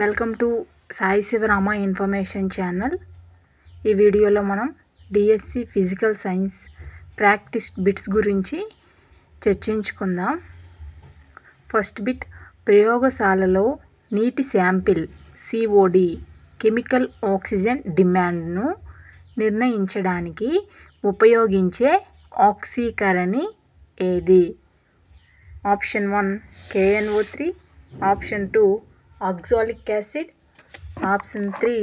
Welcome to Sai Sivarama information channel. ఈ వీడియోలో మనం DSC physical science practice bits గురించి చర్చించుకుందాం. ఫస్ట్ బిట్, ప్రయోగశాలలో నీటి శాంపిల్ COD కెమికల్ ఆక్సిజన్ డిమాండ్ను నిర్ణయించడానికి ఉపయోగించే ఆక్సీకరణి ఏది? Option 1 KNO3, option 2 oxalic acid, option 3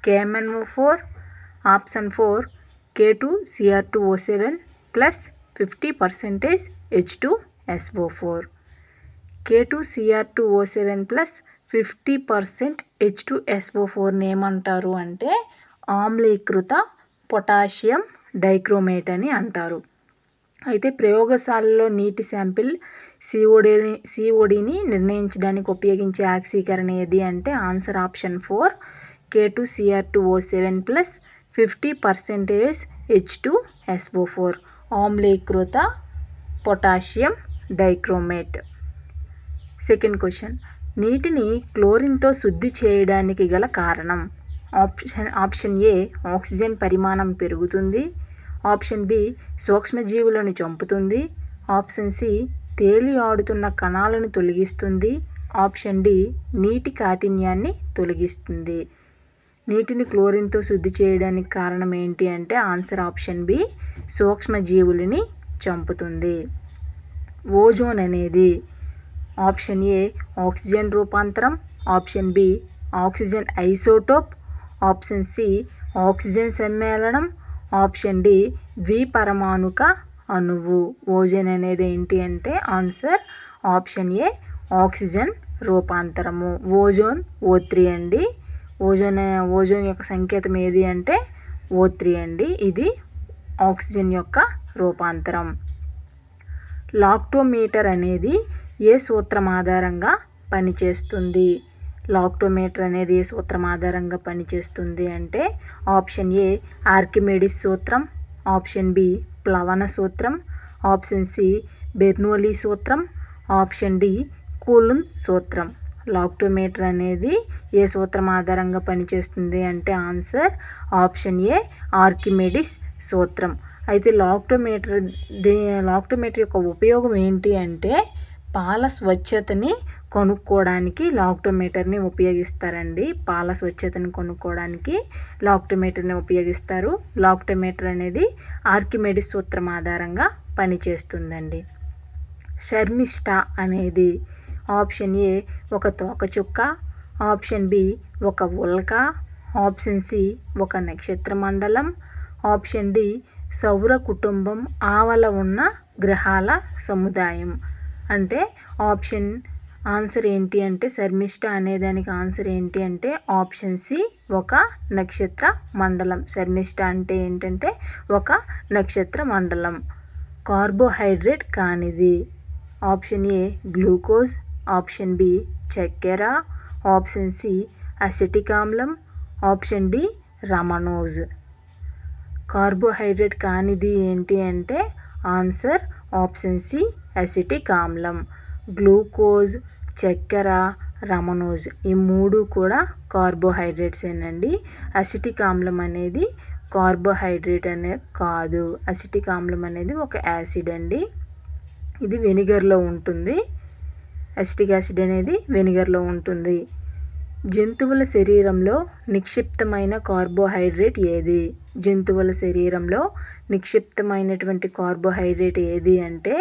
KMnO4, option 4 K2Cr2O7 plus 50% H2SO4. K2Cr2O7 plus 50% H2SO4 ఏమంటారు అంటే ఆమ్లీకృత పొటాషియం డైక్రోమేట్ అని అంటారు. అయితే ప్రయోగశాలలో నీటి శాంపిల్ CODని నిర్ణయించడానికి ఉపయోగించే ఆక్సీకరణ ఏది అంటే answer option 4 K2Cr2O7 plus 50% H2SO4 ఆమ్లీకృత పొటాషియం డైక్రోమేట్. సెకండ్ క్వశ్చన్, నీటిని క్లోరిన్తో శుద్ధి చేయడానికి గల కారణం? ఆప్షన్ ఏ ఆక్సిజన్ పరిమాణం పెరుగుతుంది, ఆప్షన్ బి సూక్ష్మజీవులను చంపుతుంది, ఆప్షన్ సి తేలి ఆడుతున్న కణాలను తొలగిస్తుంది, ఆప్షన్ డి నీటి కాఠిన్యాన్ని తొలగిస్తుంది. నీటిని క్లోరిన్తో శుద్ధి చేయడానికి కారణం ఏంటి అంటే ఆన్సర్ ఆప్షన్ బి సూక్ష్మజీవులని చంపుతుంది. ఓజోన్ అనేది ఆప్షన్ ఏ ఆక్సిజన్ రూపాంతరం, option B oxygen isotope, option C oxygen సమ్మేళనం, ఆప్షన్ డి ద్విపరమాణుక అణువు. ఓజోన్ అనేది ఏంటి అంటే ఆన్సర్ ఆప్షన్ ఏ ఆక్సిజన్ రూపాంతరము. ఓజోన్ O3 అండి. ఓజోన్ యొక్క సంకేతం ఏది అంటే O3 అండి. ఇది ఆక్సిజన్ యొక్క రూపాంతరం. లాక్టోమీటర్ అనేది ఏ సూత్రం ఆధారంగా పనిచేస్తుంది? లాక్టోమీటర్ అనేది ఏ సూత్రం ఆధారంగా పనిచేస్తుంది అంటే ఆప్షన్ ఏ ఆర్కిమెడిస్ సూత్రం, ఆప్షన్ బి ప్లవన సూత్రం, ఆప్షన్ సి బెర్నౌలీ సూత్రం, ఆప్షన్ డి కూలుంబ్ సూత్రం. లాక్టోమీటర్ అనేది ఏ సూత్రం ఆధారంగా పనిచేస్తుంది అంటే ఆన్సర్ ఆప్షన్ ఏ ఆర్కిమెడిస్ సూత్రం. అయితే లాక్టోమీటర్ యొక్క ఉపయోగం ఏంటి అంటే పాల స్వచ్ఛతని కొనుక్కోవడానికి లాక్టోమీటర్ని ఉపయోగిస్తారండి. పాల స్వచ్ఛతని కొనుక్కోవడానికి లాక్టోమీటర్ని ఉపయోగిస్తారు. లాక్టోమీటర్ అనేది ఆర్కిమెడిస్ సూత్రం ఆధారంగా పనిచేస్తుందండి. శర్మిష్ఠా అనేది ఆప్షన్ ఏ ఒక తోకచుక్క, ఆప్షన్ బి ఒక ఉల్క, ఆప్షన్ సి ఒక నక్షత్ర మండలం, ఆప్షన్ డి సౌర కుటుంబం ఆవల ఉన్న గ్రహాల సముదాయం. అంటే ఆప్షన్ ఆన్సర్ ఏంటి అంటే శర్మిష్ఠ అనేదానికి ఆన్సర్ ఏంటి అంటే ఆప్షన్ సి ఒక నక్షత్ర మండలం. శర్మిష్ఠ అంటే ఏంటంటే ఒక నక్షత్ర మండలం. కార్బోహైడ్రేట్ కానిది option A glucose, option B చక్కెర, ఆప్షన్ సి అసిటిక్ ఆమ్లం, ఆప్షన్ డి రమనోజ్. కార్బోహైడ్రేట్ కానిది ఏంటి అంటే ఆన్సర్ ఆప్షన్ సి అసిటిక్ ఆమ్లం. గ్లూకోజ్, చక్కెర, రమనోజ్ ఈ మూడు కూడా కార్బోహైడ్రేట్స్ ఏనండి. అసిటిక్ ఆమ్లం అనేది కార్బోహైడ్రేట్ అనేది కాదు. అసిటిక్ ఆమ్లం అనేది ఒక యాసిడ్ అండి. ఇది వెనిగర్లో ఉంటుంది. అసిటిక్ యాసిడ్ అనేది వెనిగర్లో ఉంటుంది. జంతువుల శరీరంలో నిక్షిప్తమైన కార్బోహైడ్రేట్ ఏది? జంతువుల శరీరంలో నిక్షిప్తమైనటువంటి కార్బోహైడ్రేట్ ఏది అంటే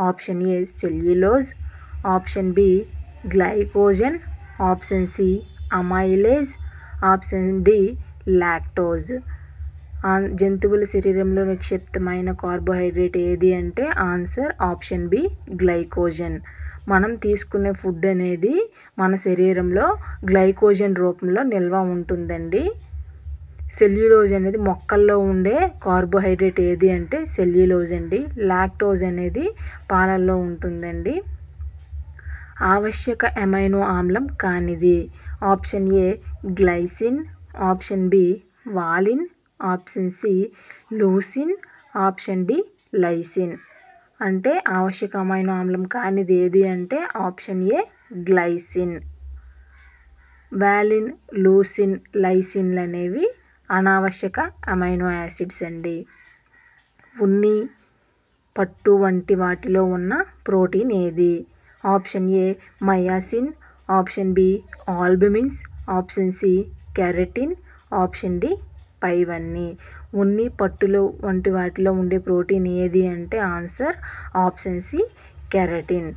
option A cellulose, option B glycogen, option C amylase, option D lactose. జంతువుల శరీరంలో నిక్షిప్తమైన కార్బోహైడ్రేట్ ఏది అంటే ఆన్సర్ ఆప్షన్ బి గ్లైకోజన్. మనం తీసుకునే ఫుడ్ అనేది మన శరీరంలో గ్లైకోజన్ రూపంలో నిల్వ ఉంటుందండి. సెల్యులోజ్ అనేది మొక్కల్లో ఉండే కార్బోహైడ్రేట్ ఏది అంటే సెల్యులోజ్ అండి. లాక్టోజ్ అనేది పాలల్లో ఉంటుందండి. ఆవశ్యక అమైనో ఆమ్లం కానిది option A glycine, option B valine, option C leucine, option D lysine. అంటే ఆవశ్యక అమైనో ఆమ్లం కానిది ఏది అంటే option A glycine. Valine, leucine, లైసిన్లు అనేవి అనావశ్యక అమైనో యాసిడ్స్ అండి. ఉన్ని, పట్టు వంటి వాటిలో ఉన్న ప్రోటీన్ ఏది? Option A myosin, option B albumins, option C keratin, option D పైవన్నీ. ఉన్ని, పట్టులో వంటి వాటిలో ఉండే ప్రోటీన్ ఏది అంటే ఆన్సర్ ఆప్షన్ సి కెరటిన్.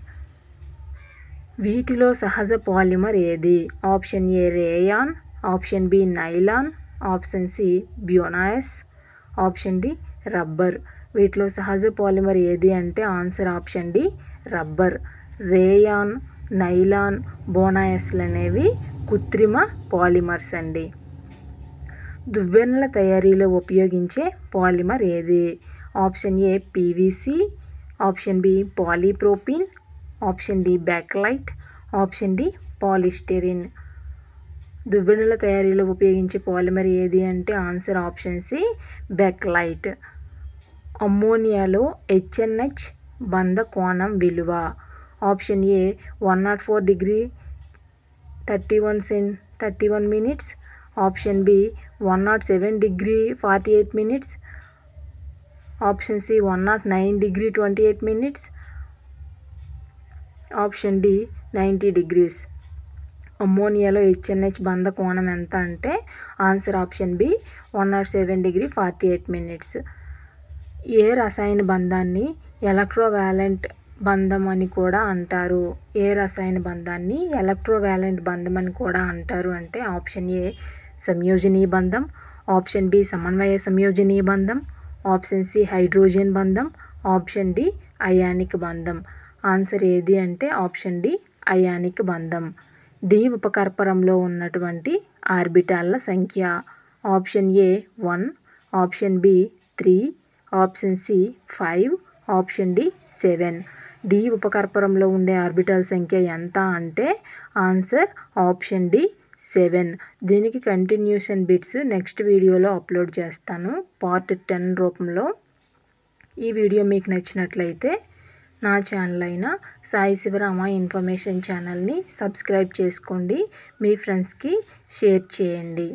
వీటిలో సహజ పాలిమర్ ఏది? Option A rayon, option B nylon, option C buna S, option D rubber. వీటిలో సహజ పాలిమర్ ఏది అంటే answer option D rubber. Rayon, nylon, బోనాయస్లు అనేవి కృత్రిమ పాలిమర్స్ అండి. దువ్వెనల తయారీలో ఉపయోగించే పాలిమర్ ఏది? Option A PVC, option B polypropylene, option D bakelite, option D polystyrene. దువ్వెనల తయారీలో ఉపయోగించే పాలిమర్ ఏది అంటే ఆన్సర్ ఆప్షన్ సి బ్యాక్లైట్. అమ్మోనియాలో HNH బంధ కోణం విలువ? Option A 104 degree 31 minutes, option B 107 degree 48 minutes, option C 109 degree 28 minutes, option D 90 degrees. అమ్మోనియాలో HNH బంధ కోణం ఎంత అంటే answer option B 107 degree 48 minutes. ఏ రసాయన బంధాన్ని ఎలక్ట్రోవాలెంట్ బంధం అని కూడా అంటారు? ఏ రసాయన బంధాన్ని ఎలక్ట్రోవాలెంట్ బంధం అని కూడా అంటారు అంటే ఆప్షన్ ఏ సంయోజనీయ బంధం, ఆప్షన్ బి సమన్వయ సంయోజనీయ బంధం, ఆప్షన్ సి హైడ్రోజన్ బంధం, ఆప్షన్ డి అయానిక్ బంధం. ఆన్సర్ ఏది అంటే ఆప్షన్ డి అయానిక్ బంధం. డి ఉపకర్పరంలో ఉన్నటువంటి ఆర్బిటాల్ల సంఖ్య? Option A 1, option B 3, option C 5, option D 7. D ఉపకర్పరంలో ఉండే ఆర్బిటాల్ సంఖ్య ఎంత అంటే ఆన్సర్ ఆప్షన్ డి 7. దీనికి కంటిన్యూషన్ బిట్స్ నెక్స్ట్ వీడియోలో అప్లోడ్ చేస్తాను పార్ట్ 10 రూపంలో. ఈ వీడియో మీకు నచ్చినట్లయితే నా ఛానల్ అయిన సాయి శివరామ ఇన్ఫర్మేషన్ ఛానల్ని సబ్స్క్రైబ్ చేసుకోండి, మీ ఫ్రెండ్స్కి షేర్ చేయండి.